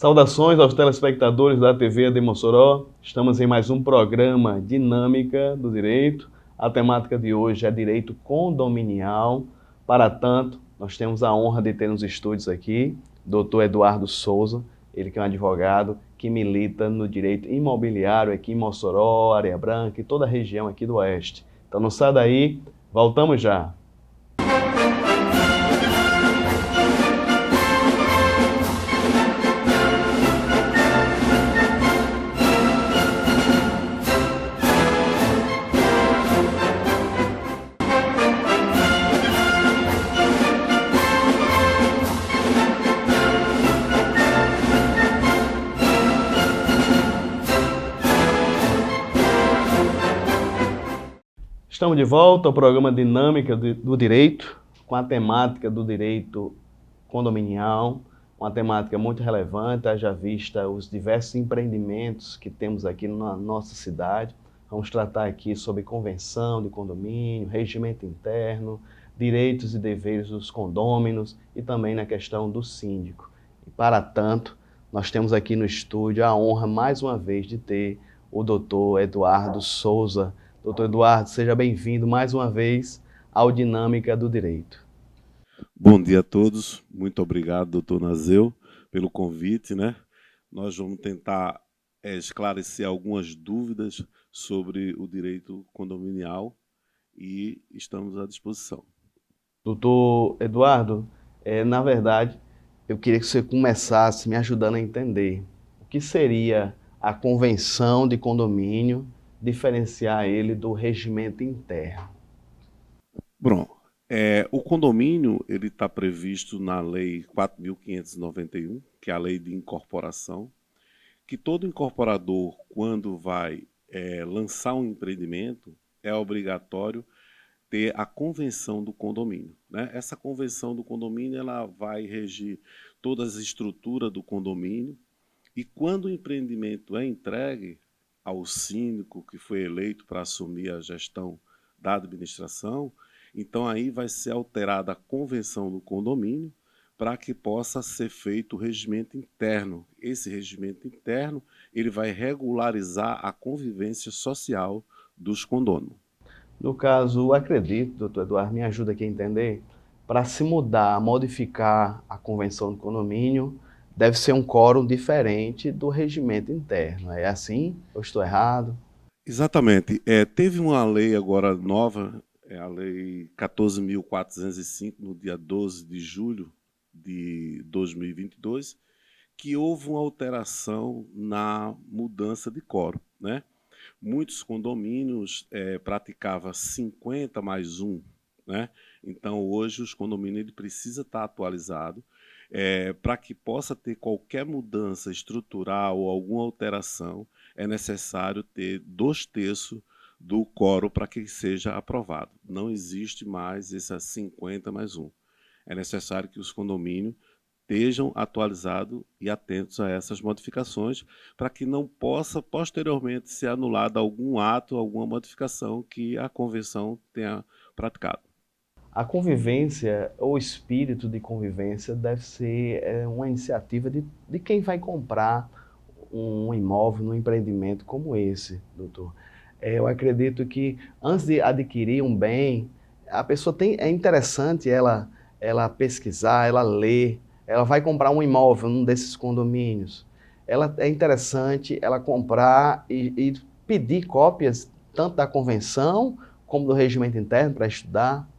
Saudações aos telespectadores da TV de Mossoró. Estamos em mais um programa Dinâmica do Direito. A temática de hoje é direito condominial. Para tanto, nós temos a honra de ter nos estúdios aqui Dr. Eduardo Souza, ele que é um advogado que milita no direito imobiliário aqui em Mossoró, Areia Branca e toda a região aqui do Oeste. Então não sai daí, voltamos já. Estamos de volta ao programa Dinâmica do Direito, com a temática do direito condominial, uma temática muito relevante, haja vista os diversos empreendimentos que temos aqui na nossa cidade. Vamos tratar aqui sobre convenção de condomínio, regimento interno, direitos e deveres dos condôminos e também na questão do síndico. E para tanto, nós temos aqui no estúdio a honra mais uma vez de ter o Dr. Eduardo Souza. Doutor Eduardo, seja bem-vindo mais uma vez ao Dinâmica do Direito. Bom dia a todos, muito obrigado, doutor Nazeu, pelo convite, né? Nós vamos tentar esclarecer algumas dúvidas sobre o direito condominial e estamos à disposição. Doutor Eduardo, na verdade, eu queria que você começasse me ajudando a entender o que seria a convenção de condomínio, diferenciar ele do regimento interno. Bom, o condomínio ele está previsto na Lei 4.591, que é a Lei de Incorporação, que todo incorporador, quando vai lançar um empreendimento, é obrigatório ter a convenção do condomínio, né? Essa convenção do condomínio ela vai regir todas as estruturas do condomínio e quando o empreendimento é entregue ao síndico que foi eleito para assumir a gestão da administração, então aí vai ser alterada a convenção do condomínio para que possa ser feito o regimento interno. Esse regimento interno ele vai regularizar a convivência social dos condôminos. No caso, acredito, doutor Eduardo, me ajuda aqui a entender, para se mudar, modificar a convenção do condomínio, deve ser um quórum diferente do regimento interno. É assim? Eu estou errado? Exatamente. Teve uma lei agora nova, a Lei 14.405, no dia 12 de julho de 2022, que houve uma alteração na mudança de quórum, né? Muitos condomínios praticavam 50 mais 1, né? Então, hoje, os condomínios ele precisa estar atualizado para que possa ter qualquer mudança estrutural ou alguma alteração, é necessário ter 2/3 do quórum para que seja aprovado. Não existe mais essa 50 mais 1. É necessário que os condomínios estejam atualizados e atentos a essas modificações para que não possa posteriormente ser anulado algum ato, alguma modificação que a convenção tenha praticado. A convivência, ou espírito de convivência, deve ser uma iniciativa de quem vai comprar um imóvel, um empreendimento como esse, doutor. Eu acredito que antes de adquirir um bem, a pessoa é interessante ela pesquisar, ela ler, ela vai comprar um imóvel num desses condomínios. É interessante ela comprar e pedir cópias tanto da convenção como do regimento interno para estudar.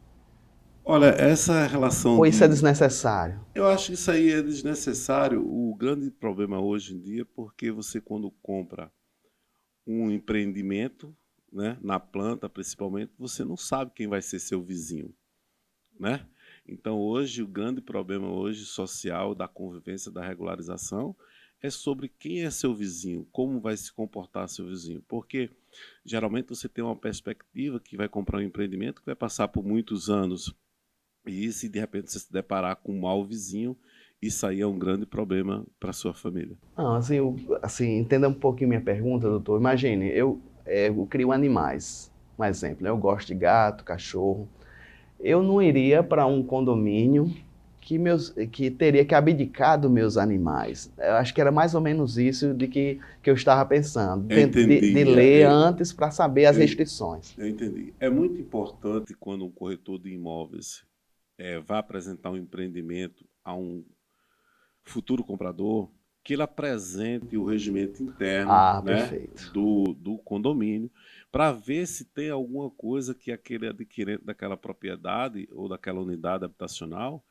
Olha, essa relação Ou isso é desnecessário? Eu acho que isso aí é desnecessário. O grande problema hoje em dia é porque você, quando compra um empreendimento, né, na planta principalmente, você não sabe quem vai ser seu vizinho, né? Então hoje o grande problema hoje social da convivência, da regularização é sobre quem é seu vizinho, como vai se comportar seu vizinho, porque geralmente você tem uma perspectiva que vai comprar um empreendimento que vai passar por muitos anos e se de repente você se deparar com um mau vizinho, isso aí é um grande problema para a sua família. Não, assim, entenda um pouquinho minha pergunta, doutor. Imagine, eu crio animais. Um exemplo, né? Eu gosto de gato, cachorro. Eu não iria para um condomínio que teria que abdicar dos meus animais. Eu acho que era mais ou menos isso que eu estava pensando, Eu entendi. de ler antes para saber as restrições. Eu entendi. É muito importante quando um corretor de imóveis vai apresentar um empreendimento a um futuro comprador, que ele apresente o regimento interno, né, Perfeito. do condomínio, para ver se tem alguma coisa que aquele adquirente daquela propriedade ou daquela unidade habitacional,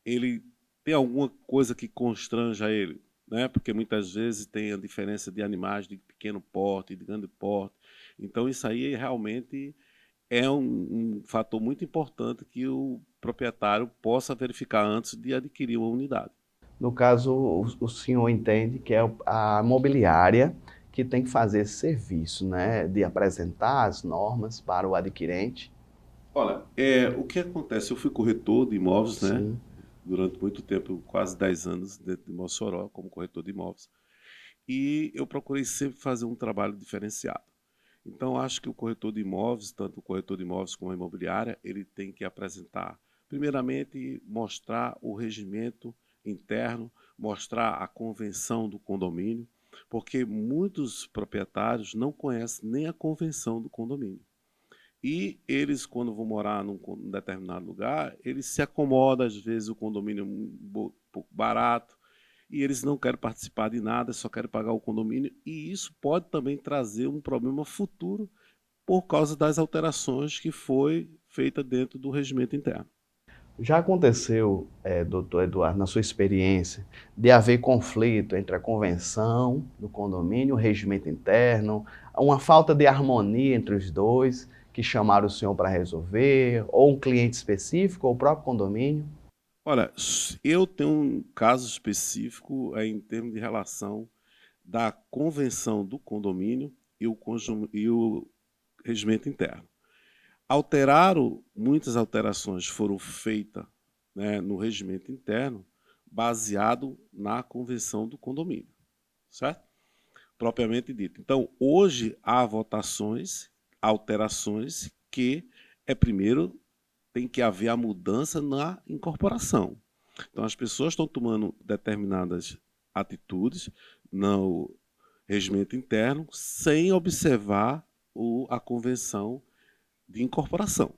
ele tem alguma coisa que constranja ele, né? Porque muitas vezes tem a diferença de animais de pequeno porte, de grande porte. Então isso aí realmente é um fator muito importante que o proprietário possa verificar antes de adquirir uma unidade. No caso, o senhor entende que é a imobiliária que tem que fazer esse serviço, né, de apresentar as normas para o adquirente? Olha, o que acontece? Eu fui corretor de imóveis, né? Sim. Durante muito tempo, quase 10 anos, dentro de Mossoró, como corretor de imóveis. E eu procurei sempre fazer um trabalho diferenciado. Então, acho que o corretor de imóveis, tanto o corretor de imóveis como a imobiliária, ele tem que apresentar, primeiramente, mostrar o regimento interno, mostrar a convenção do condomínio, porque muitos proprietários não conhecem nem a convenção do condomínio. E eles, quando vão morar num determinado lugar, eles se acomodam, às vezes o condomínio é um pouco barato, e eles não querem participar de nada, só querem pagar o condomínio, e isso pode também trazer um problema futuro por causa das alterações que foi feita dentro do regimento interno. Já aconteceu, doutor Eduardo, na sua experiência, de haver conflito entre a convenção do condomínio, o regimento interno, uma falta de harmonia entre os dois, que chamaram o senhor para resolver, ou um cliente específico, ou o próprio condomínio? Olha, eu tenho um caso específico em termos de relação da convenção do condomínio e o regimento interno. Muitas alterações foram feitas, né, no regimento interno, baseado na convenção do condomínio, certo? Propriamente dito. Então, hoje há votações, alterações que primeiro tem que haver a mudança na incorporação. Então, as pessoas estão tomando determinadas atitudes no regimento interno sem observar a convenção de incorporação.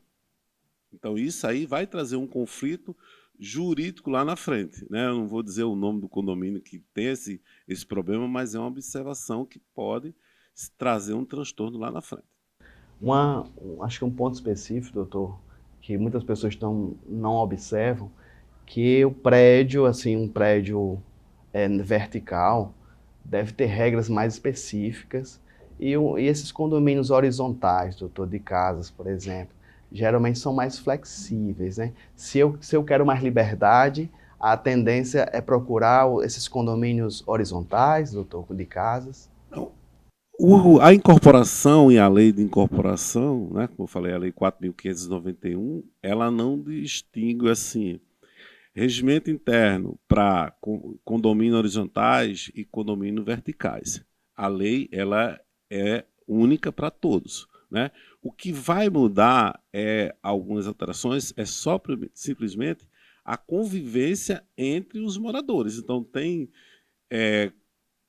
Então, isso aí vai trazer um conflito jurídico lá na frente, né? Eu não vou dizer o nome do condomínio que tem esse problema, mas é uma observação que pode trazer um transtorno lá na frente. Acho que um ponto específico, doutor, que muitas pessoas não observam, que o prédio, assim, um prédio vertical, deve ter regras mais específicas, e esses condomínios horizontais, doutor, de casas, por exemplo, geralmente são mais flexíveis, né? Se eu quero mais liberdade, a tendência é procurar esses condomínios horizontais, doutor, de casas. Não. A incorporação e a lei de incorporação, né, como eu falei, a lei 4.591, ela não distingue assim regimento interno para condomínio horizontais e condomínio verticais. A lei ela é única para todos, né? O que vai mudar algumas alterações só simplesmente a convivência entre os moradores. Então tem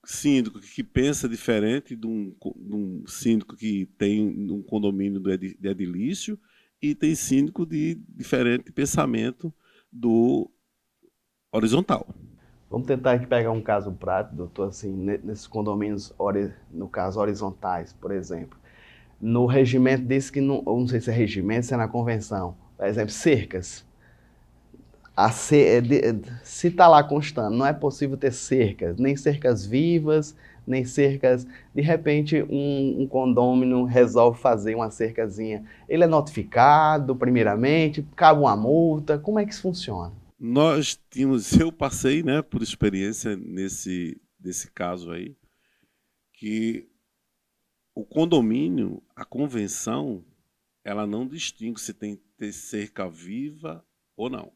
síndico que pensa diferente de um síndico que tem um condomínio de edilício e tem síndico de diferente pensamento do horizontal. Vamos tentar aqui pegar um caso prático, doutor, assim, nesses condomínios, no caso, horizontais, por exemplo. No regimento diz que, não sei se é regimento, se é na convenção, por exemplo, cercas. Se está lá constando, não é possível ter cercas, nem cercas vivas, nem cercas. De repente, um condômino resolve fazer uma cercazinha. Ele é notificado primeiramente, cabe uma multa. Como é que isso funciona? Eu passei, né, por experiência desse caso aí, que o condomínio, a convenção, ela não distingue se tem que ter cerca viva ou não.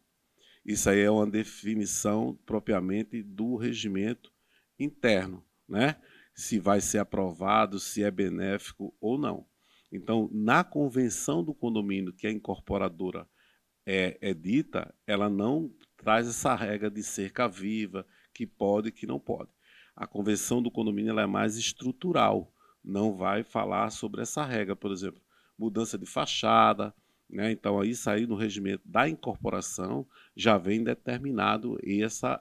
Isso aí é uma definição propriamente do regimento interno, né? Se vai ser aprovado, se é benéfico ou não. Então, na convenção do condomínio, que a incorporadora é dita, ela não traz essa regra de cerca viva, que pode e que não pode. A convenção do condomínio ela é mais estrutural, não vai falar sobre essa regra, por exemplo, mudança de fachada, né? Então, isso aí no regimento da incorporação já vem determinado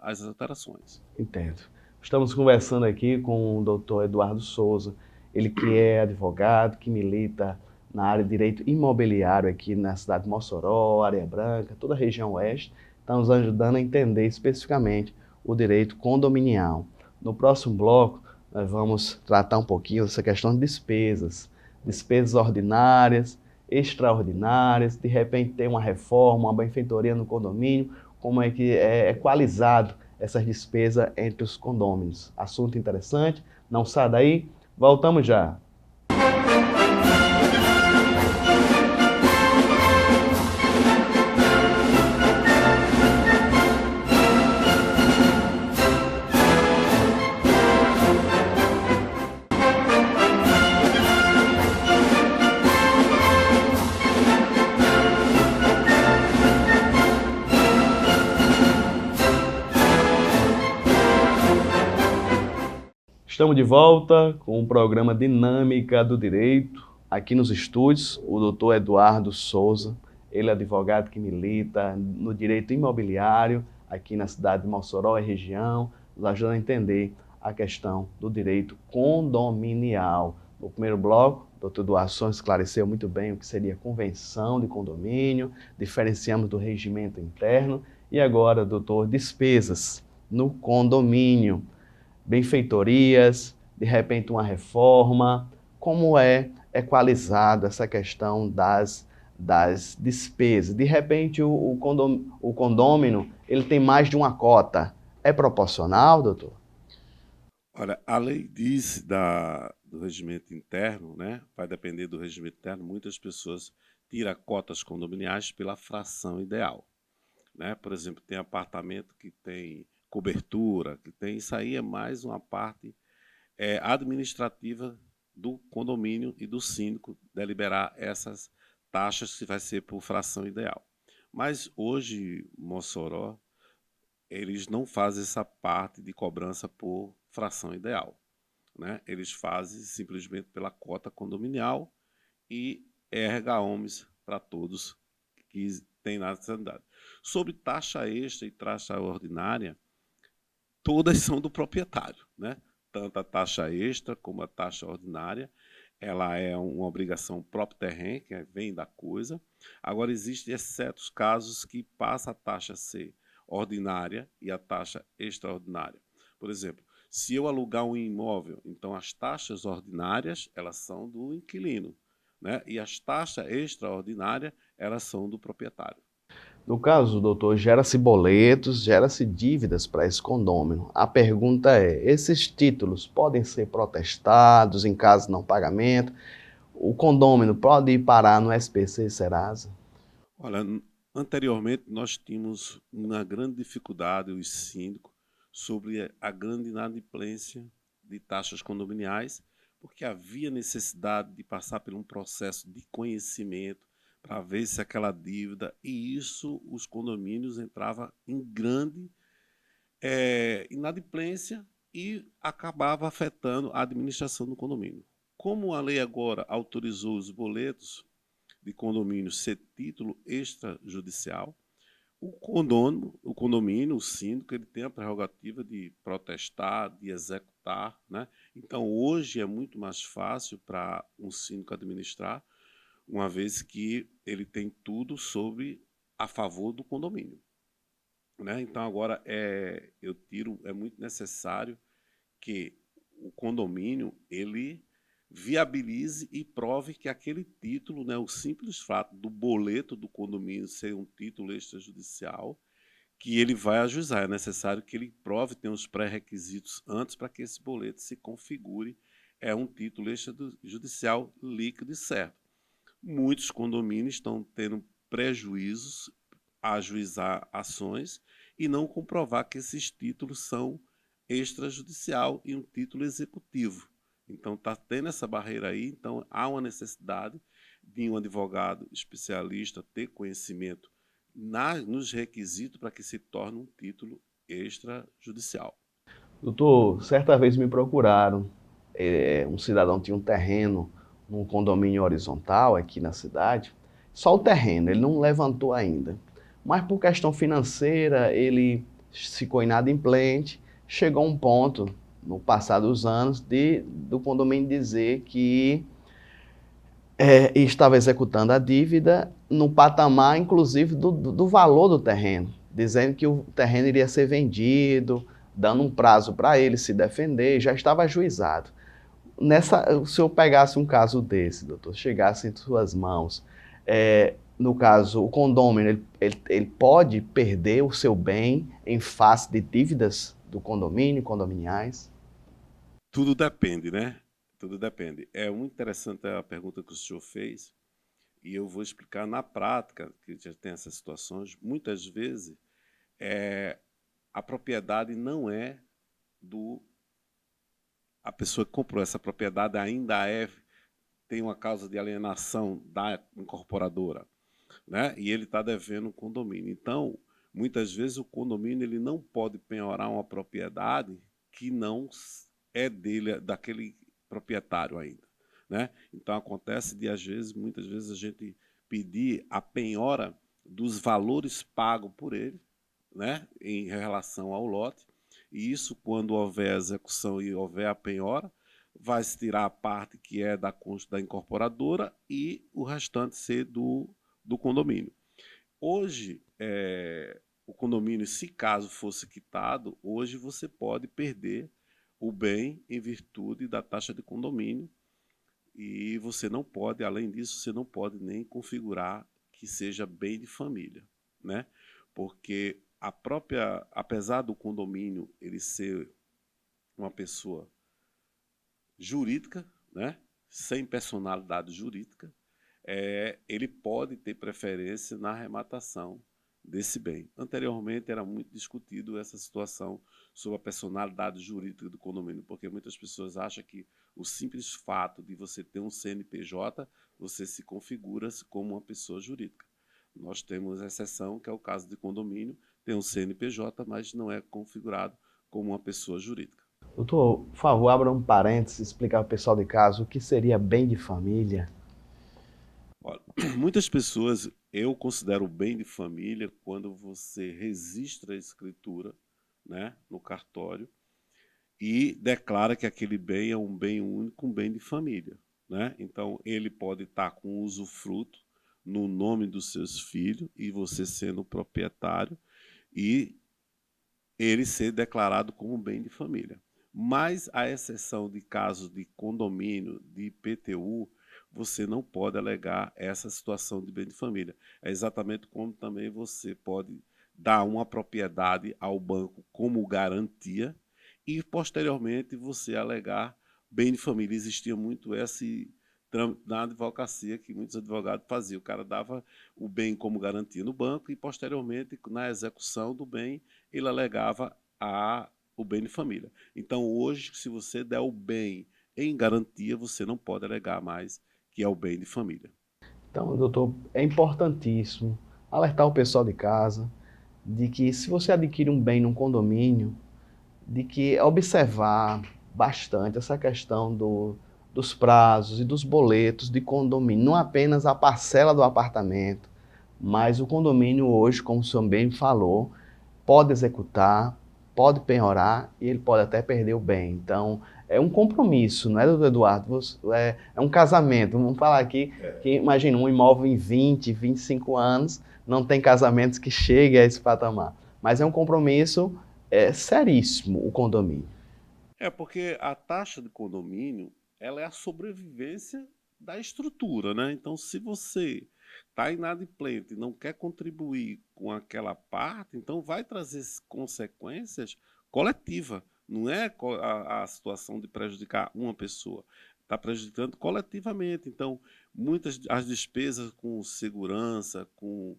as alterações. Entendo. Estamos conversando aqui com o doutor Eduardo Souza, ele que é advogado, que milita na área de direito imobiliário aqui na cidade de Mossoró, Areia Branca, toda a região oeste, está nos ajudando a entender especificamente o direito condominial. No próximo bloco, nós vamos tratar um pouquinho dessa questão de despesas, despesas ordinárias, extraordinárias, de repente tem uma reforma, uma benfeitoria no condomínio, como é que é equalizado essas despesas entre os condôminos. Assunto interessante, não sai daí, voltamos já. Estamos de volta com o programa Dinâmica do Direito, aqui nos estúdios, o doutor Eduardo Souza, ele é advogado que milita no direito imobiliário, aqui na cidade de Mossoró e região, nos ajuda a entender a questão do direito condominial. No primeiro bloco, o doutor Eduardo Souza esclareceu muito bem o que seria convenção de condomínio, diferenciamos do regimento interno, e agora, doutor, despesas no condomínio, benfeitorias, de repente uma reforma, como é equalizada essa questão das despesas. De repente o condômino ele tem mais de uma cota. É proporcional, doutor? Olha, a lei diz do regimento interno, né? Vai depender do regimento interno. Muitas pessoas tiram cotas condominiais pela fração ideal, né? Por exemplo, tem apartamento que tem cobertura, que tem isso aí é mais uma parte administrativa do condomínio e do síndico deliberar essas taxas que vai ser por fração ideal. Mas hoje, Mossoró, eles não fazem essa parte de cobrança por fração ideal, né? Eles fazem simplesmente pela cota condominial e erga omnes para todos que têm na cidade. Sobre taxa extra e taxa ordinária, todas são do proprietário, né? Tanto a taxa extra como a taxa ordinária, ela é uma obrigação próprio terreno, que vem da coisa. Agora, existem certos casos que passa a taxa a ser ordinária e a taxa extraordinária. Por exemplo, se eu alugar um imóvel, então as taxas ordinárias, elas são do inquilino, né? E as taxas extraordinárias, elas são do proprietário. No caso, doutor, gera-se boletos, gera-se dívidas para esse condômino. A pergunta é, esses títulos podem ser protestados em caso de não pagamento? O condômino pode ir parar no SPC Serasa? Olha, anteriormente nós tínhamos uma grande dificuldade, os síndicos, sobre a grande inadimplência de taxas condominiais, porque havia necessidade de passar por um processo de conhecimento para ver se aquela dívida, e isso os condomínios entravam em grande inadimplência e acabava afetando a administração do condomínio. Como a lei agora autorizou os boletos de condomínio ser título extrajudicial, o condomínio, o síndico, ele tem a prerrogativa de protestar, de executar, né? Então, hoje é muito mais fácil para um síndico administrar, uma vez que ele tem tudo a favor do condomínio, né? Então, agora é muito necessário que o condomínio ele viabilize e prove que aquele título, né, o simples fato do boleto do condomínio ser um título extrajudicial, que ele vai ajuizar. É necessário que ele prove, tem os pré-requisitos antes para que esse boleto se configure. É um título extrajudicial líquido e certo. Muitos condomínios estão tendo prejuízos a ajuizar ações e não comprovar que esses títulos são extrajudicial e um título executivo. Então, está tendo essa barreira aí, então há uma necessidade de um advogado especialista ter conhecimento nos requisitos para que se torne um título extrajudicial. Doutor, certa vez me procuraram, um cidadão tinha um terreno num condomínio horizontal aqui na cidade, só o terreno, ele não levantou ainda. Mas por questão financeira, ele ficou inadimplente, chegou a um ponto, no passar dos anos, do condomínio dizer que estava executando a dívida no patamar, inclusive, do valor do terreno, dizendo que o terreno iria ser vendido, dando um prazo para ele se defender, já estava ajuizado. Se eu pegasse um caso desse, doutor, chegasse em suas mãos, no caso, o condômino, ele pode perder o seu bem em face de dívidas do condomínio, condominiais? Tudo depende, né? Tudo depende. É muito interessante a pergunta que o senhor fez, e eu vou explicar na prática, que já tem essas situações. Muitas vezes, a propriedade não é do... A pessoa que comprou essa propriedade ainda tem uma causa de alienação da incorporadora, né? E ele está devendo o condomínio. Então, muitas vezes o condomínio ele não pode penhorar uma propriedade que não é dele, daquele proprietário ainda, né? Então acontece de muitas vezes a gente pedir a penhora dos valores pagos por ele, né, em relação ao lote. E isso, quando houver execução e houver a penhora, vai se tirar a parte que é da incorporadora e o restante ser do condomínio. Hoje, o condomínio, se caso fosse quitado, hoje você pode perder o bem em virtude da taxa de condomínio, e você não pode, além disso, você não pode nem configurar que seja bem de família, né? Porque apesar do condomínio ele ser uma pessoa jurídica, né, sem personalidade jurídica, ele pode ter preferência na arrematação desse bem. Anteriormente era muito discutido essa situação sobre a personalidade jurídica do condomínio, porque muitas pessoas acham que o simples fato de você ter um CNPJ, você se configura como uma pessoa jurídica. Nós temos exceção, que é o caso de condomínio, tem um CNPJ, mas não é configurado como uma pessoa jurídica. Doutor, por favor, abra um parênteses e explicar ao pessoal de casa o que seria bem de família. Olha, muitas pessoas, eu considero bem de família quando você registra a escritura, né, no cartório e declara que aquele bem é um bem único, um bem de família, né? Então, ele pode estar com usufruto no nome dos seus filhos e você sendo o proprietário e ele ser declarado como bem de família. Mas, à exceção de casos de condomínio, de IPTU, você não pode alegar essa situação de bem de família. É exatamente como também você pode dar uma propriedade ao banco como garantia e, posteriormente, você alegar bem de família. Existia muito esse na advocacia que muitos advogados faziam. O cara dava o bem como garantia no banco e, posteriormente, na execução do bem, ele alegava o bem de família. Então, hoje, se você der o bem em garantia, você não pode alegar mais que é o bem de família. Então, doutor, é importantíssimo alertar o pessoal de casa de que se você adquire um bem num condomínio, de que observar bastante essa questão dos prazos e dos boletos de condomínio, não apenas a parcela do apartamento, mas o condomínio hoje, como o senhor bem falou, pode executar, pode penhorar e ele pode até perder o bem. Então, é um compromisso, não é, doutor Eduardo? É um casamento. Vamos falar aqui que, imagina, um imóvel em 20, 25 anos, não tem casamentos que cheguem a esse patamar. Mas é um compromisso seríssimo, o condomínio. Porque a taxa de condomínio, ela é a sobrevivência da estrutura, né? Então, se você está inadimplente e não quer contribuir com aquela parte, então vai trazer consequências coletivas. Não é a situação de prejudicar uma pessoa, está prejudicando coletivamente. Então, muitas as despesas com segurança, com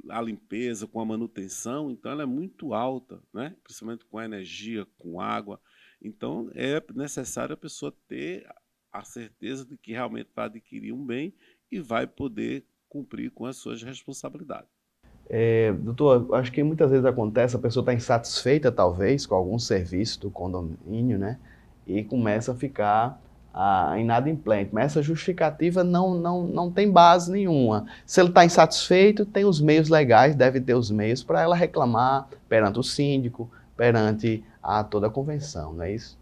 a limpeza, com a manutenção, então ela é muito alta, né? Principalmente com a energia, com água. Então é necessário a pessoa ter a certeza de que realmente vai adquirir um bem e vai poder cumprir com as suas responsabilidades. Doutor, acho que muitas vezes acontece, a pessoa está insatisfeita talvez com algum serviço do condomínio, né? E começa a ficar inadimplente, mas essa justificativa não tem base nenhuma. Se ele está insatisfeito, tem os meios legais, deve ter os meios para ela reclamar perante o síndico, perante toda a convenção, não é isso?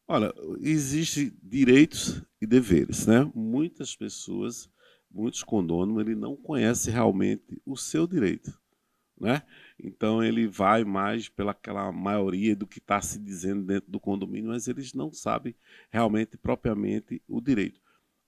Olha, existem direitos e deveres, né? Muitas pessoas, muitos condôminos, ele não conhece realmente o seu direito, né? Então ele vai mais pelaquela maioria do que está se dizendo dentro do condomínio, mas eles não sabem realmente, propriamente, o direito.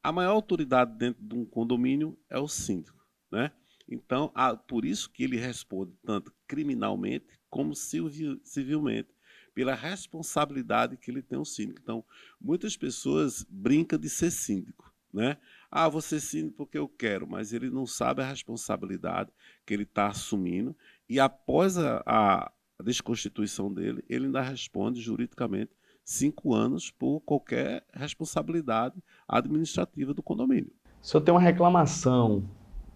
A maior autoridade dentro de um condomínio é o síndico, né? Então, por isso que ele responde tanto criminalmente como civilmente, pela responsabilidade que ele tem o síndico. Então, muitas pessoas brincam de ser síndico, né? Ah, vou ser síndico porque eu quero, mas ele não sabe a responsabilidade que ele está assumindo e após a desconstituição dele, ele ainda responde juridicamente 5 anos por qualquer responsabilidade administrativa do condomínio. Se eu tenho uma reclamação,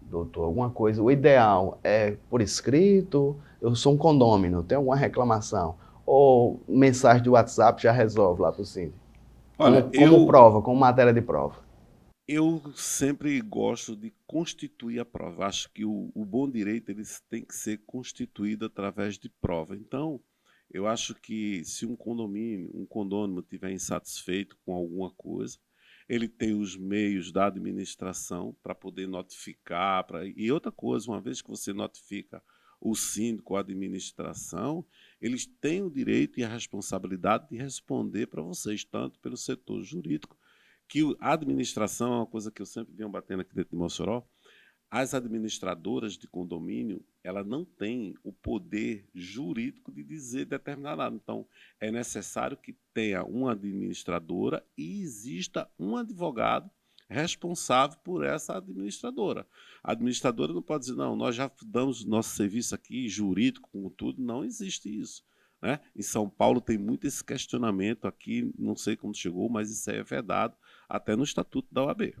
doutor, alguma coisa, o ideal é por escrito, eu sou um condômino, tenho alguma reclamação, ou mensagem de WhatsApp já resolve lá para o síndico? Olha, Como prova, como matéria de prova. eu sempre gosto de constituir a prova. Acho que o bom direito ele tem que ser constituído através de prova. Então, eu acho que se um condômino estiver insatisfeito com alguma coisa, ele tem os meios da administração para poder notificar. E outra coisa, uma vez que você notifica o síndico, a administração, eles têm o direito e a responsabilidade de responder para vocês, tanto pelo setor jurídico, que a administração é uma coisa que eu sempre venho batendo aqui dentro de Mossoró. As administradoras de condomínio, ela não tem o poder jurídico de dizer determinado nada. Então, é necessário que tenha uma administradora e exista um advogado responsável por essa administradora. A administradora não pode dizer, não, nós já damos nosso serviço aqui, jurídico, com tudo. Não existe isso, né? Em São Paulo tem muito esse questionamento aqui, não sei como chegou, mas isso aí é vedado até no Estatuto da OAB.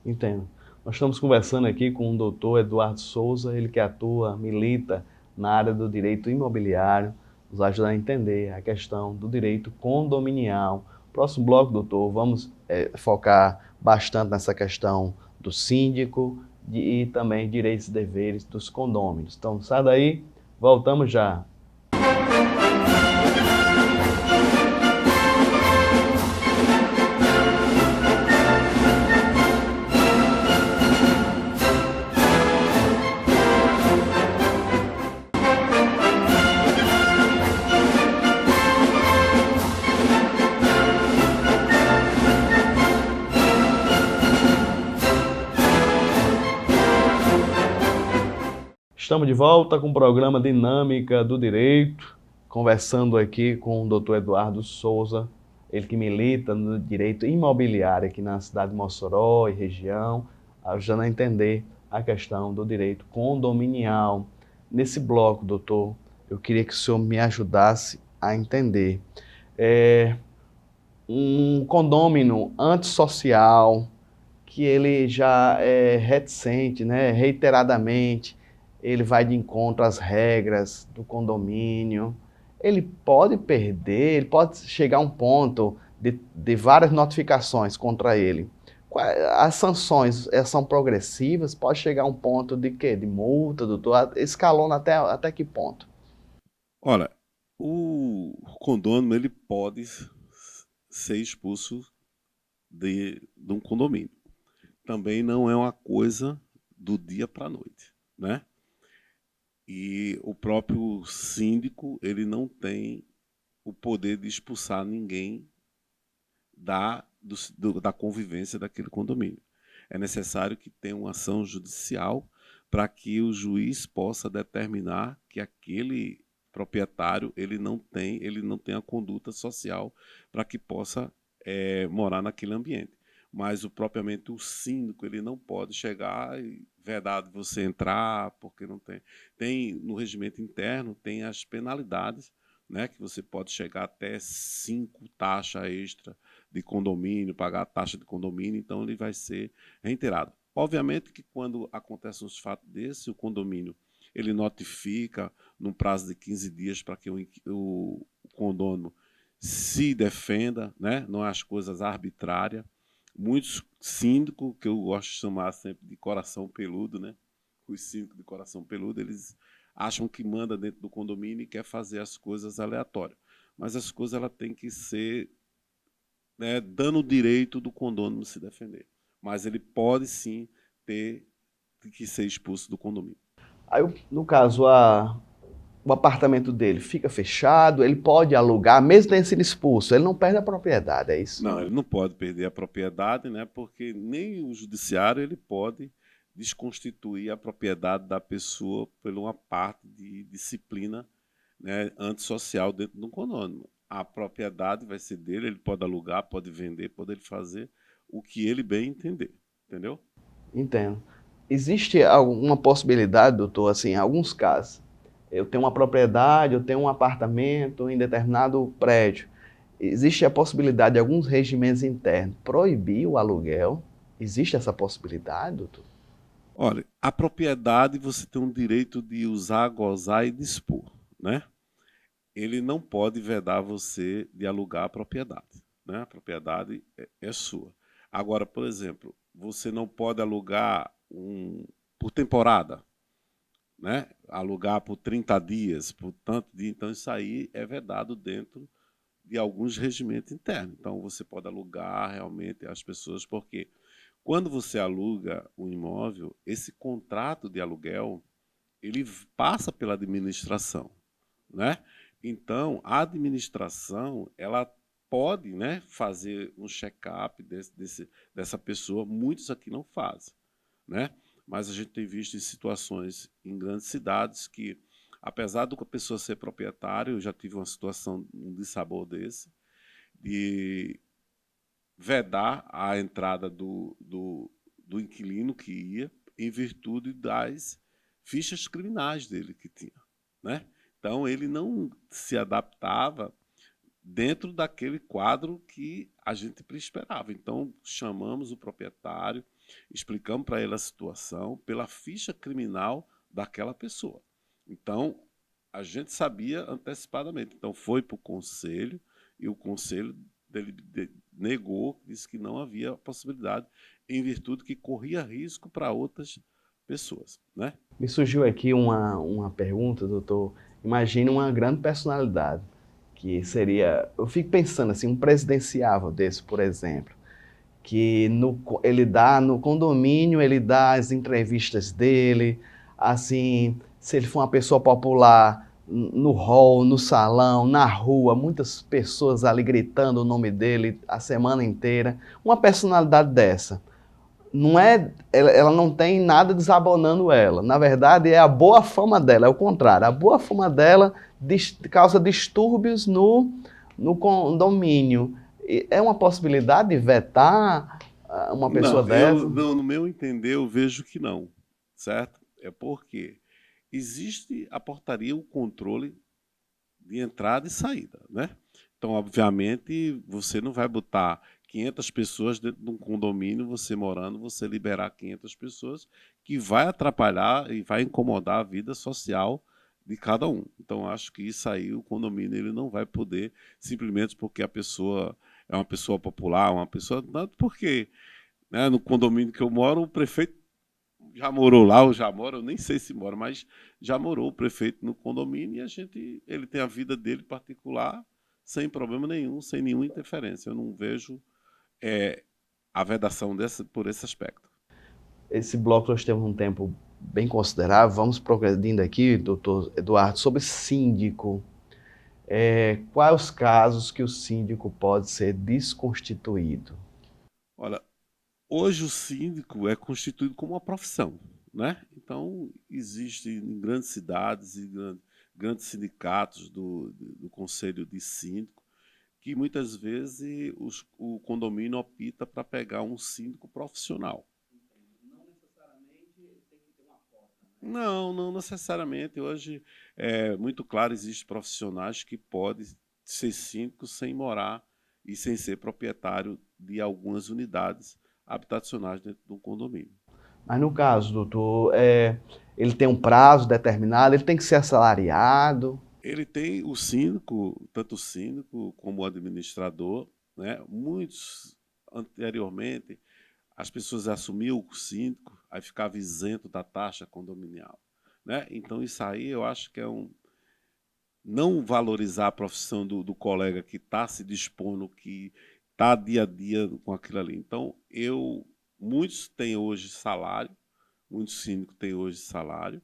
Entendo. Nós estamos conversando aqui com o doutor Eduardo Souza, ele que atua, milita na área do direito imobiliário, nos ajuda a entender a questão do direito condominial. Próximo bloco, doutor, vamos focar bastante nessa questão do síndico e também direitos e deveres dos condôminos. Então, sai daí, voltamos já. Estamos de volta com o programa Dinâmica do Direito, conversando aqui com o Dr. Eduardo Souza, ele que milita no direito imobiliário aqui na cidade de Mossoró e região, ajudando a entender a questão do direito condominial. Nesse bloco, doutor, eu queria que o senhor me ajudasse a entender. Um condômino antissocial, que ele já é reticente, né, reiteradamente, ele vai de encontro às regras do condomínio, ele pode perder, ele pode chegar a um ponto de várias notificações contra ele. As sanções são progressivas, pode chegar a um ponto de quê? De multa, doutor? Escalona até que ponto? Olha, o condômino ele pode ser expulso de um condomínio. Também não é uma coisa do dia para a noite, né? E o próprio síndico ele não tem o poder de expulsar ninguém da convivência daquele condomínio. É necessário que tenha uma ação judicial para que o juiz possa determinar que aquele proprietário ele não tem a conduta social para que possa morar naquele ambiente. Mas propriamente o síndico ele não pode chegar e vedado você entrar porque não tem. Tem no regimento interno tem as penalidades, né, que você pode chegar até 5 taxas extra de condomínio, pagar a taxa de condomínio, então ele vai ser reiterado. Obviamente que quando acontece uns fatos desse, o condomínio ele notifica num prazo de 15 dias para que o condômino se defenda, né? Não é as coisas arbitrárias. Muitos síndicos, que eu gosto de chamar sempre de coração peludo, né? Os síndicos de coração peludo, eles acham que manda dentro do condomínio e quer fazer as coisas aleatórias. Mas as coisas ela tem que ser, né, dando o direito do condômino se defender. Mas ele pode sim ter que ser expulso do condomínio. Aí, no caso, o apartamento dele fica fechado, ele pode alugar, mesmo tendo sido expulso, ele não perde a propriedade, é isso? Não, ele não pode perder a propriedade, né, porque nem o judiciário ele pode desconstituir a propriedade da pessoa por uma parte de disciplina, né, antissocial dentro do condomínio. A propriedade vai ser dele, ele pode alugar, pode vender, pode ele fazer o que ele bem entender, entendeu? Entendo. Existe alguma possibilidade, doutor, assim, em alguns casos, eu tenho uma propriedade, eu tenho um apartamento em determinado prédio, existe a possibilidade de alguns regimentos internos proibir o aluguel? Existe essa possibilidade, doutor? Olha, a propriedade você tem um direito de usar, gozar e dispor, né? Ele não pode vedar você de alugar a propriedade, né? A propriedade é sua. Agora, por exemplo, você não pode alugar por temporada, né? Alugar por 30 dias, por tanto dia. Então, isso aí é vedado dentro de alguns regimentos internos. Então, você pode alugar realmente as pessoas, porque quando você aluga um imóvel, esse contrato de aluguel, ele passa pela administração, né? Então, a administração, ela pode, né, fazer um check-up dessa pessoa. Muitos aqui não fazem, né? Mas a gente tem visto em situações em grandes cidades que, apesar da pessoa ser proprietária, eu já tive uma situação, um dissabor desse, de vedar a entrada do inquilino que ia, em virtude das fichas criminais dele que tinha, né? Então, ele não se adaptava dentro daquele quadro que a gente esperava. Então, chamamos o proprietário, explicamos para ele a situação pela ficha criminal daquela pessoa. Então, a gente sabia antecipadamente. Então, foi para o conselho e o conselho negou, disse que não havia possibilidade, em virtude que corria risco para outras pessoas, né? Me surgiu aqui uma pergunta, doutor. Imagine uma grande personalidade, que seria, eu fico pensando assim, um presidenciável desse, por exemplo, que ele dá no condomínio, ele dá as entrevistas dele, assim, se ele for uma pessoa popular, no hall, no salão, na rua, muitas pessoas ali gritando o nome dele a semana inteira. Uma personalidade dessa não é, ela não tem nada desabonando ela. Na verdade, é a boa fama dela, é o contrário. A boa fama dela causa distúrbios no condomínio. É uma possibilidade de vetar uma pessoa Não, eu dessa? não, no meu entender, eu vejo que não, certo? É porque existe a portaria, o controle de entrada e saída, né? Então, obviamente, você não vai botar 500 pessoas dentro de um condomínio, você morando, você liberar 500 pessoas, que vai atrapalhar e vai incomodar a vida social de cada um. Então, acho que isso aí, o condomínio, ele não vai poder, simplesmente porque a pessoa é uma pessoa popular, uma pessoa... Não, porque, né, no condomínio que eu moro, o prefeito já morou lá, ou já mora, eu nem sei se mora, mas já morou o prefeito no condomínio e ele tem a vida dele particular sem problema nenhum, sem nenhuma interferência. Eu não vejo a vedação por esse aspecto. Esse bloco nós temos um tempo bem considerável. Vamos progredindo aqui, doutor Eduardo, sobre síndico. Quais os casos que o síndico pode ser desconstituído? Olha, hoje o síndico é constituído como uma profissão, né? Então, existe em grandes cidades e grandes sindicatos do Conselho de Síndico que muitas vezes o condomínio opta para pegar um síndico profissional. Não, não necessariamente. Hoje é muito claro, existem profissionais que podem ser síndicos sem morar e sem ser proprietário de algumas unidades habitacionais dentro de um condomínio. Mas no caso, doutor, ele tem um prazo determinado, ele tem que ser assalariado. Ele tem o síndico, tanto o síndico como o administrador, né? Muitos anteriormente as pessoas assumiam o síndico, aí ficava isento da taxa condominial, né? Então isso aí eu acho que é não valorizar a profissão do colega que está se dispondo, que está dia a dia com aquilo ali. Então muitos têm hoje salário, muitos síndicos têm hoje salário,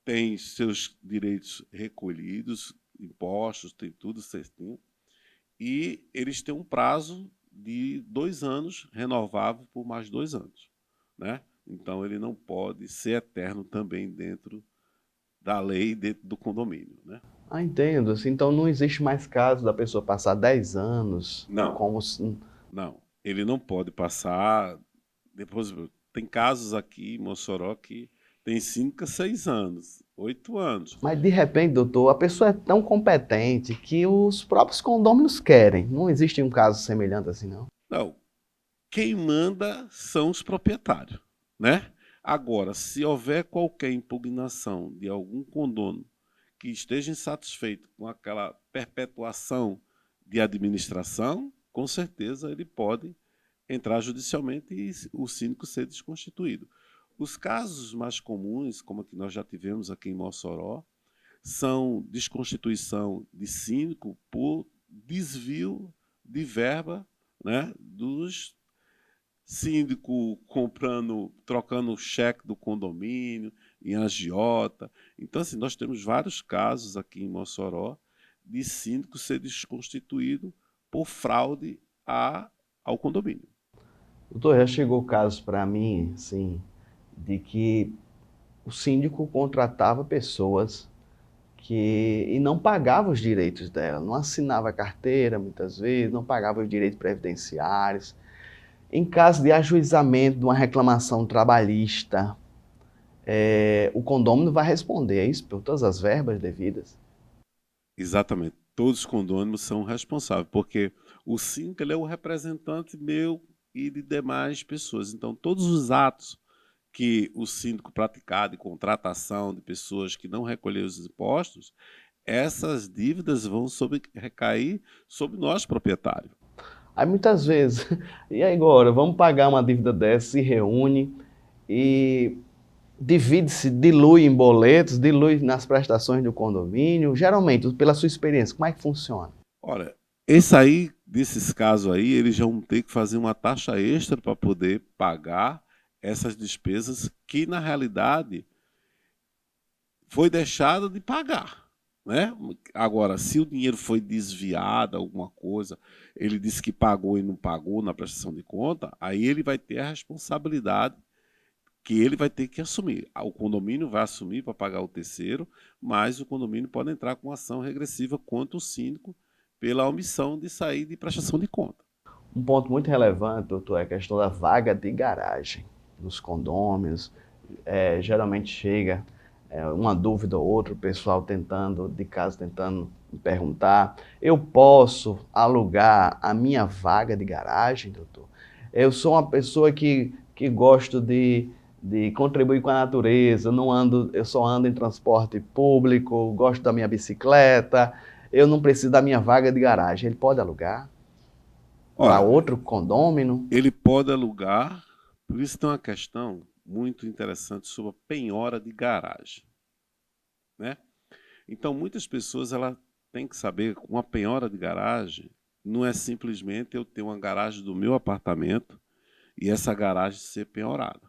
têm seus direitos recolhidos, impostos, tem tudo certinho, e eles têm um prazo de 2 anos, renovável por mais 2 anos, né? Então ele não pode ser eterno também dentro da lei, dentro do condomínio, né? Ah, entendo. Assim, então não existe mais caso da pessoa passar 10 anos Não, como. não. Ele não pode passar. Depois tem casos aqui em Mossoró que tem 5 a 6 anos, 8 anos. Mas de repente, doutor, a pessoa é tão competente que os próprios condôminos querem. Não existe um caso semelhante assim, não? Não, quem manda são os proprietários, né? Agora, se houver qualquer impugnação de algum condomínio que esteja insatisfeito com aquela perpetuação de administração, com certeza ele pode entrar judicialmente e o síndico ser desconstituído. Os casos mais comuns, como que nós já tivemos aqui em Mossoró, são desconstituição de síndico por desvio de verba, né, dos síndico comprando, trocando o cheque do condomínio em agiota. Então, assim, nós temos vários casos aqui em Mossoró de síndico ser desconstituído por fraude ao condomínio. Doutor, já chegou casos para mim, assim, de que o síndico contratava pessoas e não pagava os direitos dela, não assinava a carteira muitas vezes, não pagava os direitos previdenciários. Em caso de ajuizamento de uma reclamação trabalhista, o condômino vai responder, é isso, por todas as verbas devidas. Exatamente. Todos os condôminos são responsáveis, porque o síndico ele é o representante meu e de demais pessoas. Então, todos os atos que o síndico praticar de contratação de pessoas que não recolheram os impostos, essas dívidas vão recair sobre nós, proprietários. Aí muitas vezes, e agora, vamos pagar uma dívida dessa, se reúne e divide-se, dilui em boletos, dilui nas prestações do condomínio. Geralmente, pela sua experiência, como é que funciona? Olha, esse aí, desses casos aí, eles vão ter que fazer uma taxa extra para poder pagar essas despesas que, na realidade, foi deixada de pagar, né? Agora, se o dinheiro foi desviado, alguma coisa, ele disse que pagou e não pagou na prestação de conta, aí ele vai ter a responsabilidade que ele vai ter que assumir. O condomínio vai assumir para pagar o terceiro, mas o condomínio pode entrar com ação regressiva contra o síndico pela omissão de sair de prestação de conta. Um ponto muito relevante, doutor, é a questão da vaga de garagem nos condôminos. Geralmente chega uma dúvida ou outra, o pessoal tentando, de casa tentando me perguntar, eu posso alugar a minha vaga de garagem, doutor? Eu sou uma pessoa que gosto de contribuir com a natureza, não ando, eu só ando em transporte público, gosto da minha bicicleta, eu não preciso da minha vaga de garagem. Ele pode alugar para Olha, outro condômino? ele pode alugar, por isso tem uma questão muito interessante sobre a penhora de garagem, né? Então, muitas pessoas ela têm que saber que uma penhora de garagem não é simplesmente eu ter uma garagem do meu apartamento e essa garagem ser penhorada.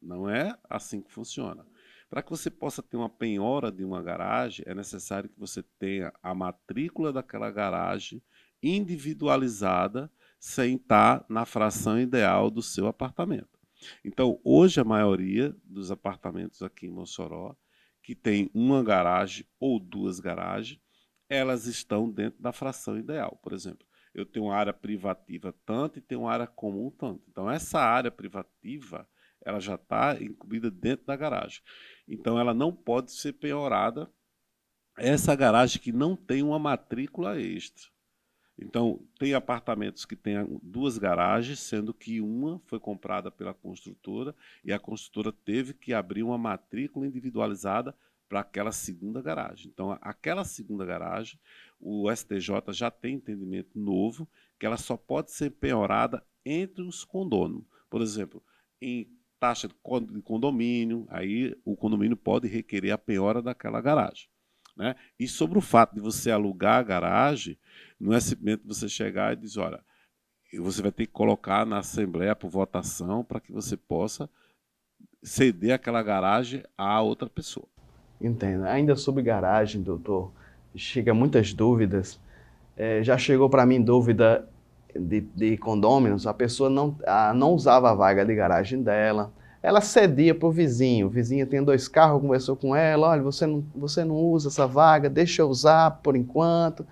Não é assim que funciona. Para que você possa ter uma penhora de uma garagem, é necessário que você tenha a matrícula daquela garagem individualizada, sem estar na fração ideal do seu apartamento. Então, hoje a maioria dos apartamentos aqui em Mossoró, que tem uma garagem ou duas garagens, elas estão dentro da fração ideal. Por exemplo, eu tenho uma área privativa tanto e tenho uma área comum tanto. Então, essa área privativa ela já está incluída dentro da garagem. Então, ela não pode ser penhorada. Essa garagem que não tem uma matrícula extra. Então, tem apartamentos que têm 2 garagens, sendo que uma foi comprada pela construtora e a construtora teve que abrir uma matrícula individualizada para aquela segunda garagem. Então, aquela segunda garagem, o STJ já tem entendimento novo que ela só pode ser penhorada entre os condôminos. Por exemplo, em taxa de condomínio, aí o condomínio pode requerer a penhora daquela garagem, né? E sobre o fato de você alugar a garagem, não é simplesmente você chegar e dizer, olha, você vai ter que colocar na Assembleia por votação para que você possa ceder aquela garagem a outra pessoa. Entendo. Ainda sobre garagem, doutor, chega muitas dúvidas. Já chegou para mim dúvida de condôminos, a pessoa não usava a vaga de garagem dela, ela cedia para o vizinho tem 2 carros, conversou com ela, olha, você não usa essa vaga, deixa eu usar por enquanto.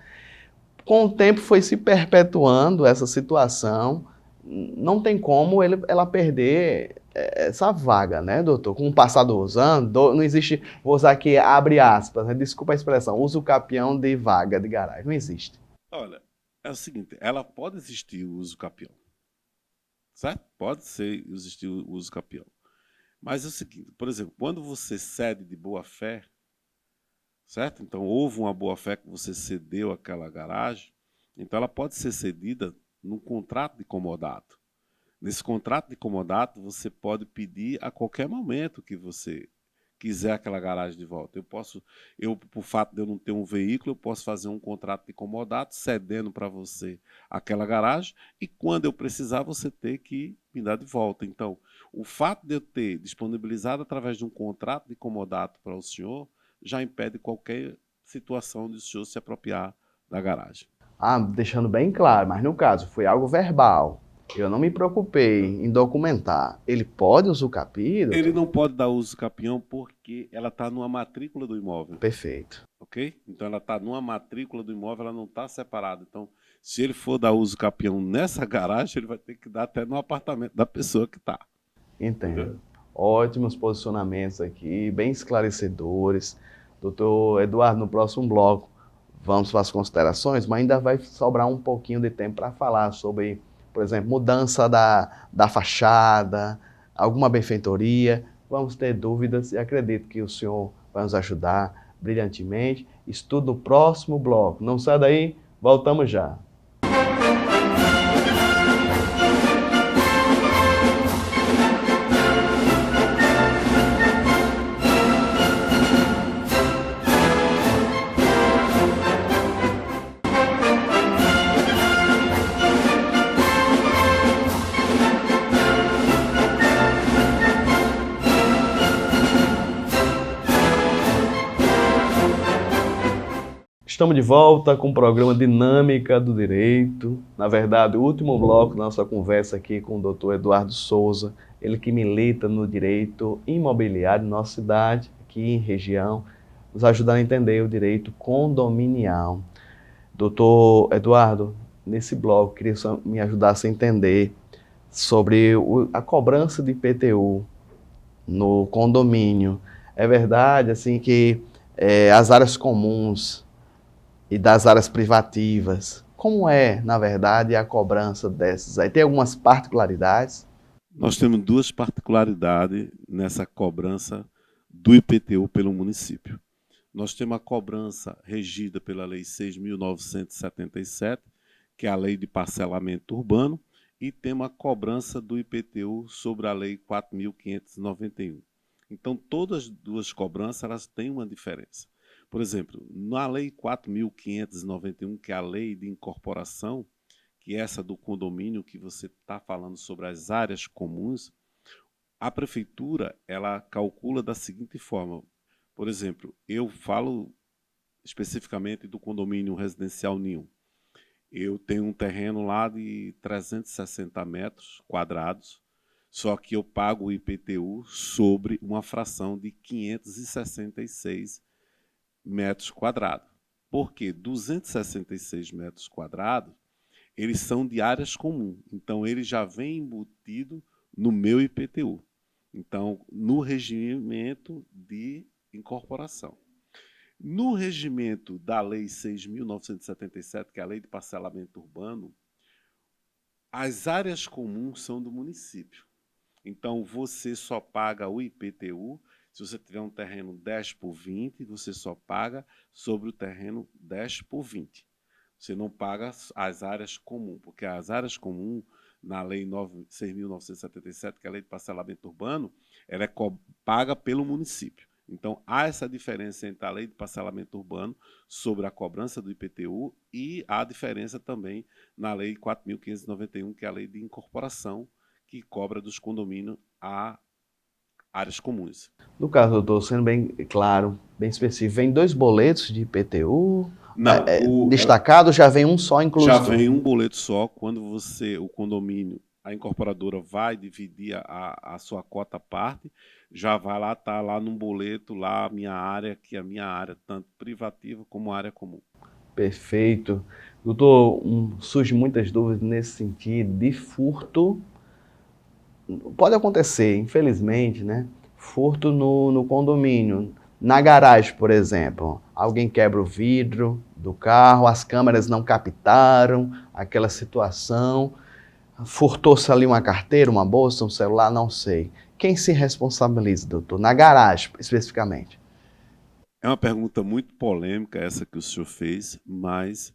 Com o tempo foi se perpetuando essa situação, não tem como ela perder essa vaga, né, doutor? Com o passar dos anos, não existe, vou usar aqui, abre aspas, né? Desculpa a expressão, uso capião de vaga de garagem, não existe. Olha, é o seguinte, ela pode existir o uso capião, certo? Pode ser existir o uso capião. Mas é o seguinte, por exemplo, quando você cede de boa fé, certo? Então houve uma boa fé que você cedeu aquela garagem, então ela pode ser cedida num contrato de comodato. Nesse contrato de comodato, você pode pedir a qualquer momento que você quiser aquela garagem de volta. Por fato de eu não ter um veículo, eu posso fazer um contrato de comodato cedendo para você aquela garagem e quando eu precisar, você ter que me dar de volta. Então, o fato de eu ter disponibilizado através de um contrato de comodato para o senhor já impede qualquer situação de o senhor se apropriar da garagem. Ah, deixando bem claro, mas no caso foi algo verbal. Eu não me preocupei em documentar. Ele pode usucapiar, Ele doutor? não pode dar uso capião porque ela está numa matrícula do imóvel, Perfeito. ok? Então ela está numa matrícula do imóvel, ela não está separada. Então, se ele for dar uso capião nessa garagem, ele vai ter que dar até no apartamento da pessoa que está. Entendo. Entendeu? Ótimos posicionamentos aqui, bem esclarecedores. Doutor Eduardo, no próximo bloco vamos para as considerações, mas ainda vai sobrar um pouquinho de tempo para falar sobre, por exemplo, mudança da fachada, alguma benfeitoria. Vamos ter dúvidas e acredito que o senhor vai nos ajudar brilhantemente. Estudo no próximo bloco. Não sai daí, voltamos já. Estamos de volta com o programa Dinâmica do Direito. Na verdade, o último bloco da nossa conversa aqui com o doutor Eduardo Souza, ele que milita no direito imobiliário na nossa cidade, aqui em região, nos ajudando a entender o direito condominial. Doutor Eduardo, nesse bloco, queria que você me ajudasse a entender sobre a cobrança de IPTU no condomínio. É verdade, assim, que as áreas comuns e das áreas privativas. Como é, na verdade, a cobrança dessas aí? Tem algumas particularidades? Nós temos 2 particularidades nessa cobrança do IPTU pelo município. Nós temos a cobrança regida pela Lei 6.977, que é a Lei de Parcelamento Urbano, e temos a cobrança do IPTU sobre a Lei 4.591. Então, todas as 2 cobranças elas têm uma diferença. Por exemplo, na Lei 4.591, que é a Lei de Incorporação, que é essa do condomínio que você está falando sobre as áreas comuns, a prefeitura ela calcula da seguinte forma. Por exemplo, eu falo especificamente do condomínio residencial Ninho. Eu tenho um terreno lá de 360 metros quadrados, só que eu pago o IPTU sobre uma fração de 566 metros quadrados. Por quê? 266 metros quadrados, eles são de áreas comuns. Então, ele já vem embutido no meu IPTU. Então, no regimento de incorporação. No regimento da Lei 6.977, que é a Lei de Parcelamento Urbano, as áreas comuns são do município. Então, você só paga o IPTU se você tiver um terreno 10 por 20, você só paga sobre o terreno 10 por 20. Você não paga as áreas comuns, porque as áreas comuns, na Lei 6.977, que é a Lei de Parcelamento Urbano, ela é paga pelo município. Então, há essa diferença entre a Lei de Parcelamento Urbano sobre a cobrança do IPTU e há diferença também na Lei 4.591, que é a Lei de Incorporação, que cobra dos condomínios a áreas comuns. No caso, doutor, sendo bem claro, bem específico, vem 2 boletos de IPTU, Não, destacado, já vem um só já incluso? vem um boleto só quando o condomínio, a incorporadora vai dividir a sua cota à parte, já vai lá, tá lá num boleto, lá a minha área, que é a minha área, tanto privativa como área comum. Perfeito. Doutor, surgem muitas dúvidas nesse sentido de furto. Pode acontecer, infelizmente, né? Furto no condomínio. Na garagem, por exemplo, alguém quebra o vidro do carro, as câmeras não captaram aquela situação, furtou-se ali uma carteira, uma bolsa, um celular, não sei. Quem se responsabiliza, doutor? Na garagem, especificamente. É uma pergunta muito polêmica essa que o senhor fez, mas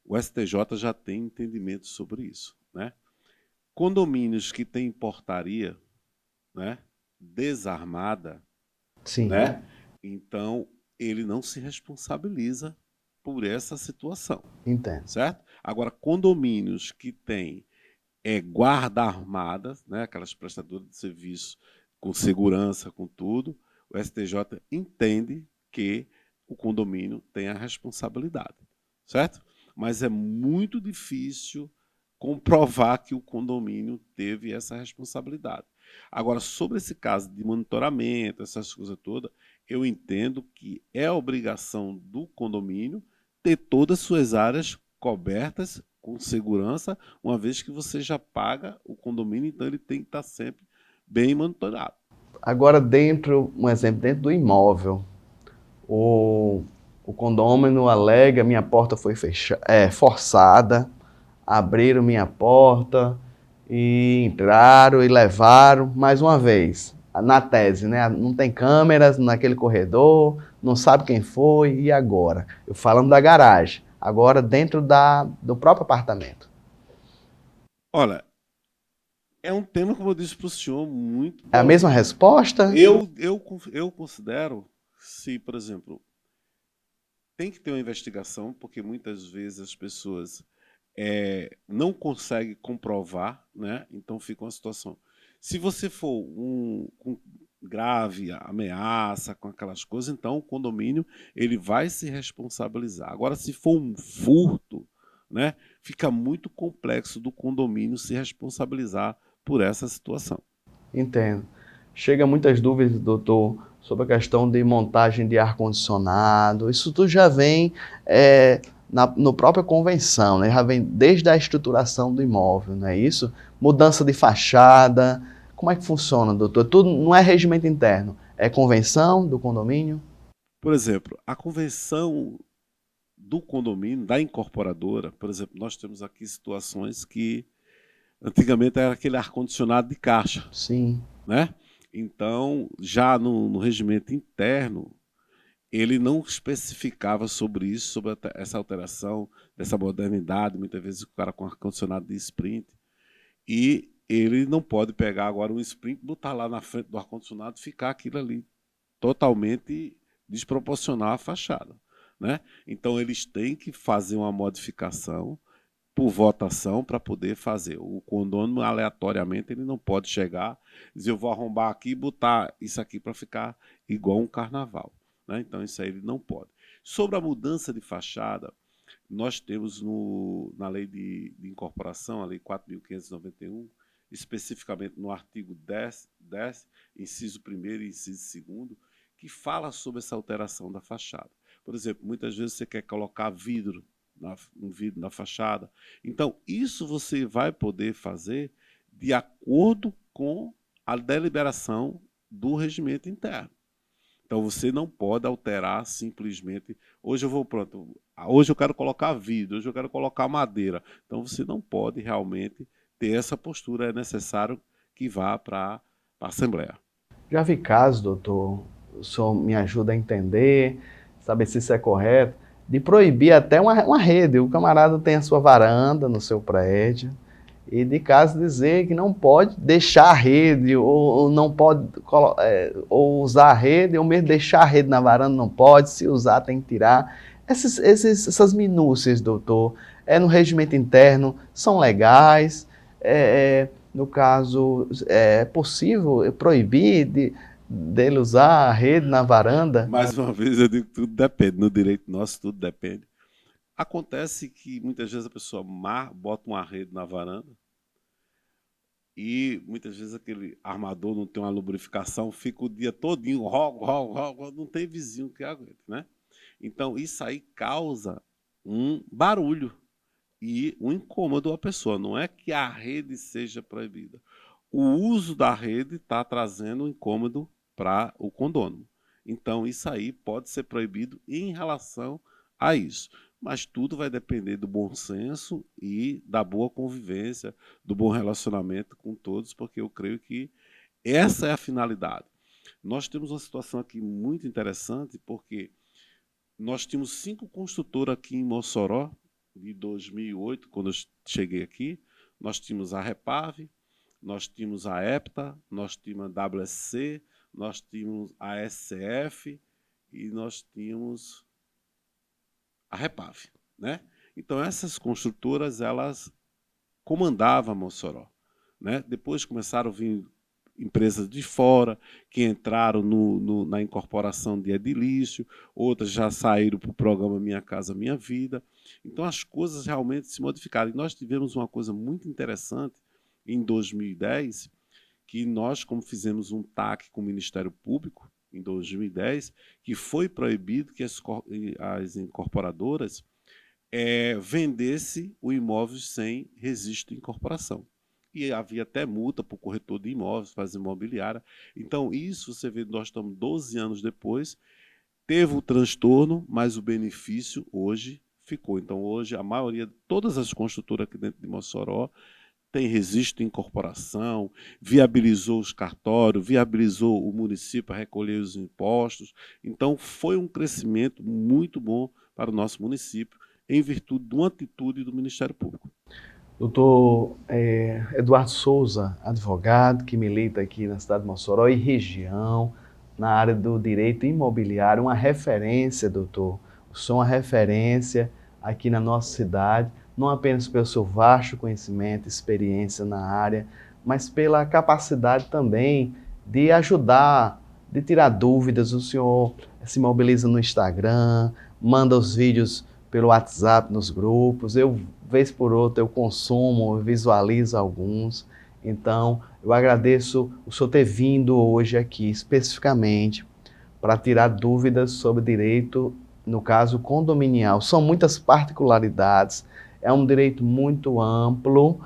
o STJ já tem entendimento sobre isso, né? Condomínios que têm portaria, né, desarmada, Sim, né? Então ele não se responsabiliza por essa situação, entendo. certo? Agora, condomínios que têm guarda armada, né, aquelas prestadoras de serviço com segurança, com tudo, o STJ entende que o condomínio tem a responsabilidade, certo? Mas é muito difícil comprovar que o condomínio teve essa responsabilidade. Agora, sobre esse caso de monitoramento, essas coisas todas, eu entendo que é obrigação do condomínio ter todas as suas áreas cobertas com segurança, uma vez que você já paga o condomínio, então ele tem que estar sempre bem monitorado. Agora, um exemplo, dentro do imóvel, o, o condômino alega minha porta foi forçada, abriram minha porta e entraram e levaram, mais uma vez, na tese, né? Não tem câmeras naquele corredor, não sabe quem foi, e agora? Eu falando da garagem, agora dentro do próprio apartamento. Olha, é um tema, como eu disse para o senhor, muito É a mesma polêmico. resposta? Eu considero, se, por exemplo, tem que ter uma investigação, porque muitas vezes as pessoas não conseguem comprovar, né? Então fica uma situação. Se você for com grave ameaça, com aquelas coisas, então o condomínio ele vai se responsabilizar. Agora, se for um furto, né, fica muito complexo do condomínio se responsabilizar por essa situação. Entendo. Chega muitas dúvidas, doutor, sobre a questão de montagem de ar-condicionado. Isso tudo já vem no própria convenção, né? Já vem desde a estruturação do imóvel, não é isso? Mudança de fachada. Como é que funciona, doutor? Tudo não é regimento interno, é convenção do condomínio? Por exemplo, a convenção do condomínio, da incorporadora, por exemplo, nós temos aqui situações que antigamente era aquele ar-condicionado de caixa, Sim, né? Então, já no regimento interno, ele não especificava sobre isso, sobre essa alteração, dessa modernidade, muitas vezes o cara com ar-condicionado de sprint, e ele não pode pegar agora um sprint, botar lá na frente do ar-condicionado e ficar aquilo ali totalmente desproporcional à fachada, né? Então, eles têm que fazer uma modificação por votação para poder fazer. O condômino, aleatoriamente, ele não pode chegar e dizer, eu vou arrombar aqui e botar isso aqui para ficar igual um carnaval, né? Então, isso aí ele não pode. Sobre a mudança de fachada, nós temos na lei de incorporação, a lei 4.591, especificamente no artigo 10, inciso 1º e inciso 2º, que fala sobre essa alteração da fachada. Por exemplo, muitas vezes você quer colocar um vidro na fachada. Então, isso você vai poder fazer de acordo com a deliberação do regimento interno. Então você não pode alterar simplesmente, hoje eu quero colocar vidro, hoje eu quero colocar madeira. Então você não pode realmente ter essa postura, é necessário que vá para a Assembleia. Já vi casos, doutor, o senhor me ajuda a entender, saber se isso é correto, de proibir até uma rede. O camarada tem a sua varanda no seu prédio, e de caso dizer que não pode deixar a rede, ou não pode ou usar a rede, ou mesmo deixar a rede na varanda não pode, se usar tem que tirar. Essas minúcias, doutor, no regimento interno, são legais, no caso, é possível proibir dele usar a rede na varanda? Mais uma vez eu digo que tudo depende, no direito nosso tudo depende. Acontece que muitas vezes a pessoa bota uma rede na varanda e muitas vezes aquele armador não tem uma lubrificação, fica o dia todinho, não tem vizinho que aguente, né? Então isso aí causa um barulho e um incômodo à pessoa. Não é que a rede seja proibida. O uso da rede está trazendo um incômodo para o condômino. Então isso aí pode ser proibido em relação a isso. Mas tudo vai depender do bom senso e da boa convivência, do bom relacionamento com todos, porque eu creio que essa é a finalidade. Nós temos uma situação aqui muito interessante, porque nós tínhamos 5 construtoras aqui em Mossoró, de 2008, quando eu cheguei aqui. Nós tínhamos a Repave, nós tínhamos a EPTA, nós tínhamos a WSC, nós tínhamos a SCF e nós tínhamos a Repave, né? Então essas construtoras, elas comandavam Mossoró, né? Depois começaram a vir empresas de fora que entraram na incorporação de edilício, outras já saíram para o programa Minha Casa Minha Vida. Então as coisas realmente se modificaram. E nós tivemos uma coisa muito interessante em 2010, que nós, como fizemos um TAC com o Ministério Público, em 2010, que foi proibido que as incorporadoras vendesse o imóvel sem registro de incorporação. E havia até multa para o corretor de imóveis, para as imobiliárias. Então, isso, você vê, nós estamos 12 anos depois, teve o transtorno, mas o benefício hoje ficou. Então, hoje, a maioria, todas as construtoras aqui dentro de Mossoró, tem registro de incorporação, viabilizou os cartórios, viabilizou o município a recolher os impostos. Então, foi um crescimento muito bom para o nosso município, em virtude de uma atitude do Ministério Público. Doutor Eduardo Souza, advogado que milita aqui na cidade de Mossoró e região, na área do direito imobiliário, uma referência, doutor. O senhor é uma referência aqui na nossa cidade, não apenas pelo seu vasto conhecimento, experiência na área, mas pela capacidade também de ajudar, de tirar dúvidas. O senhor se mobiliza no Instagram, manda os vídeos pelo WhatsApp nos grupos, vez por outra eu consumo, eu visualizo alguns. Então, eu agradeço o senhor ter vindo hoje aqui especificamente para tirar dúvidas sobre direito, no caso condominial. São muitas particularidades, é um direito muito amplo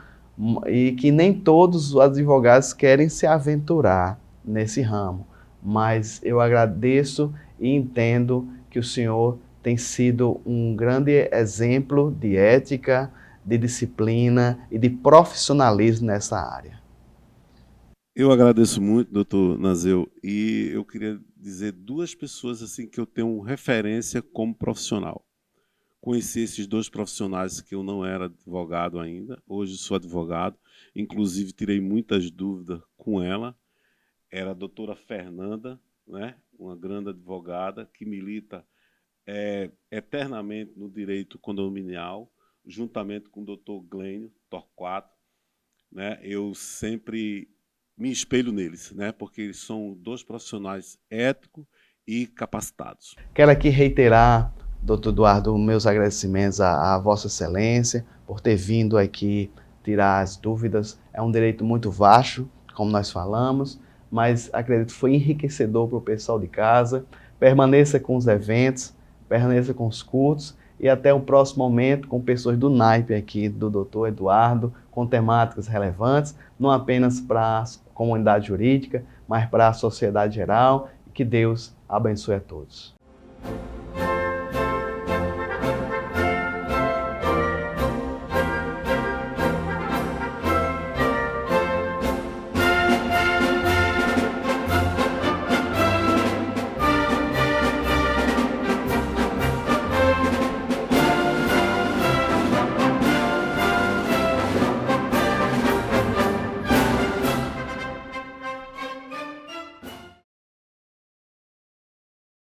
e que nem todos os advogados querem se aventurar nesse ramo. Mas eu agradeço e entendo que o senhor tem sido um grande exemplo de ética, de disciplina e de profissionalismo nessa área. Eu agradeço muito, doutor Nazeu, e eu queria dizer 2 pessoas assim que eu tenho referência como profissional. Conheci esses 2 profissionais que eu não era advogado ainda, hoje sou advogado, inclusive tirei muitas dúvidas com ela. Era a doutora Fernanda, né? Uma grande advogada que milita eternamente no direito condominial, juntamente com o doutor Glênio Torquato, né? Eu sempre me espelho neles, né? Porque eles são 2 profissionais éticos e capacitados. Quero aqui reiterar, doutor Eduardo, meus agradecimentos à Vossa Excelência por ter vindo aqui tirar as dúvidas. É um direito muito vasto, como nós falamos, mas acredito que foi enriquecedor para o pessoal de casa. Permaneça com os eventos, permaneça com os cultos e até o próximo momento com pessoas do naipe aqui do doutor Eduardo, com temáticas relevantes, não apenas para a comunidade jurídica, mas para a sociedade geral, Que Deus abençoe a todos.